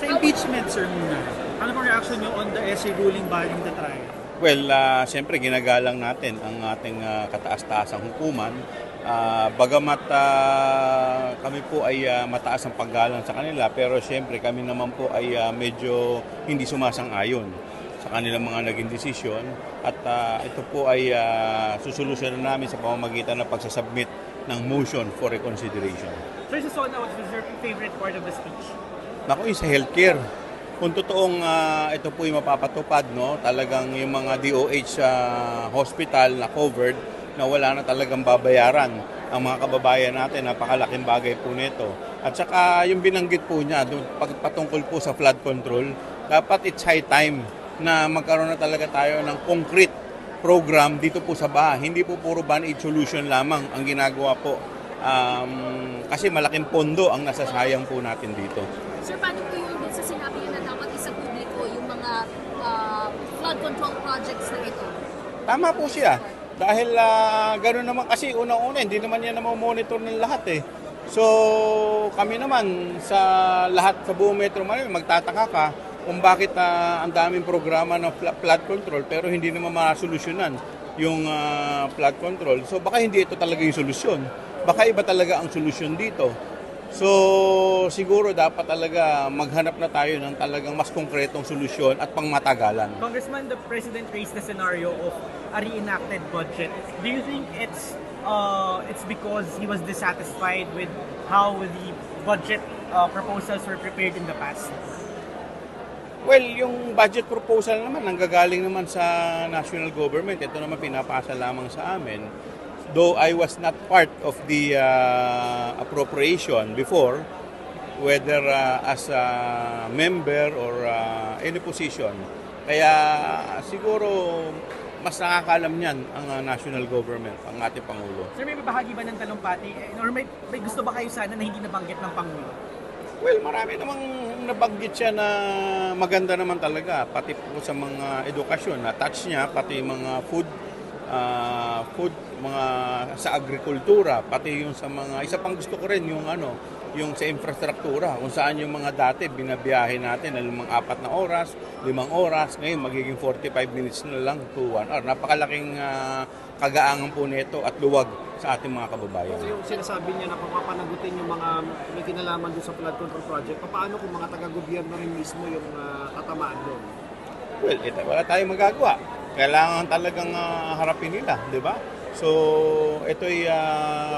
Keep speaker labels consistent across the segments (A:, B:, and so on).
A: impeachment, sir, muna. Ano pong reaction niyo on the essay ruling barring the trial?
B: Well, siyempre ginagalang natin ang ating kataas-taasang hukuman. Bagamat kami po ay mataas ang paggalang sa kanila, pero siyempre kami naman po ay medyo hindi sumasang-ayon sa kanilang mga naging desisyon. At ito po ay susolusyonan namin sa pamamagitan ng pagsasubmit ng motion for reconsideration.
A: Sir, sa SONA, what was your favorite part of the speech?
B: Naku, yung sa healthcare. Kung totoong ito po yung mapapatupad, no, talagang yung mga DOH hospital na covered, na wala na talagang babayaran ang mga kababayan natin, napakalaking bagay po nito. At saka yung binanggit po niya, patungkol po sa flood control, dapat it's high time na magkaroon na talaga tayo ng concrete program dito po sa bahay. Hindi po puro band-aid solution lamang ang ginagawa po. Kasi malaking pondo ang nasasayang po natin dito.
C: Sir, paano po yung sa sinabi niyo na dapat isa publiko yung mga flood control projects na ito?
B: Tama po siya. Dahil gano'n naman kasi unang-una, hindi naman yan monitor ng lahat eh. So kami naman sa lahat sa buong Metro Manila, magtataka ka kung bakit ang daming programa ng flood control pero hindi naman masolusyonan yung flood control. So baka hindi ito talaga yung solusyon. Baka iba talaga ang solusyon dito. So siguro dapat talaga maghanap na tayo ng talagang mas konkretong solusyon at pangmatagalan.
A: Congressman, the President raised the scenario of a reenacted budget. Do you think it's because he was dissatisfied with how the budget proposals were prepared in the past?
B: Well, yung budget proposal naman, nanggagaling naman sa national government. Ito naman pinapasa lamang sa amin. Though I was not part of the appropriation before, whether as a member or any position. Kaya siguro mas nakakalam niyan ang national government, ang ating Pangulo.
A: Sir, may bahagi ba ng talumpati? Or may gusto ba kayo sana na hindi nabanggit ng Pangulo?
B: Well, marami namang nabanggit siya na maganda naman talaga. Pati po sa mga edukasyon, na-touch niya, pati mga food, mga sa agrikultura, pati yung sa mga, isa pang gusto ko rin yung yung sa infrastruktura, kung saan yung mga dati binabiyahe natin ng mga 4 na oras, 5 oras, ngayon magiging 45 minutes na lang to 1 hour. Napakalaking kagaangan po nito at luwag sa ating mga kababayan.
D: So yung sinasabi niya na papapanagutin yung mga may kinalaman doon sa flood control project, paano kung mga taga-gobyerno rin mismo yung tatamaan doon?
B: Well, wala tayong magagawa. Kailangan talagang harapin nila, di ba? So, ito'y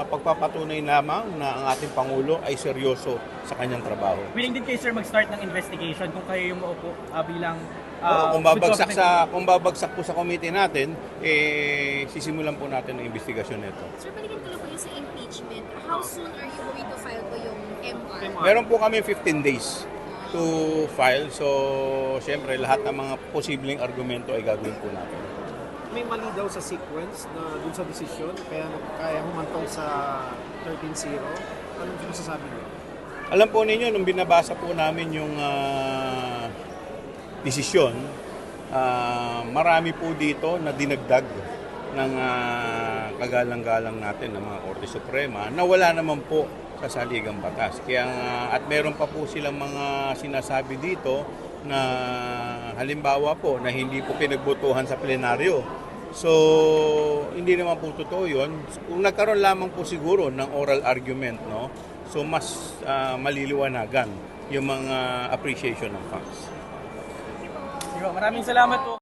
B: pagpapatunay lamang na ang ating Pangulo ay seryoso sa kanyang trabaho.
A: Willing din kayo, sir, mag-start ng investigation kung kayo yung maupo bilang...
B: kung babagsak po sa committee natin, sisimulan po natin ang investigasyon nito.
C: Sir, paligid ko lang po yung sa impeachment. How soon are you going to file po yung MR?
B: Meron po kami 15 days to file. So, syempre, lahat ng mga posibleng argumento ay gagawin po natin.
D: May mali daw sa sequence na dun sa desisyon, kaya humantong sa 13-0. Anong masasabi niyo?
B: Alam po ninyo, nung binabasa po namin yung desisyon, marami po dito na dinagdag ng kagalang-galang natin ng mga Korte Suprema na wala naman po sa saligang batas. Kaya, at meron pa po silang mga sinasabi dito na halimbawa po na hindi po pinagbotohan sa plenaryo. So, hindi naman po totoo yun. Kung nagkaroon lamang po siguro ng oral argument, no? So, mas maliliwanagan yung mga appreciation ng facts.
A: Maraming salamat po.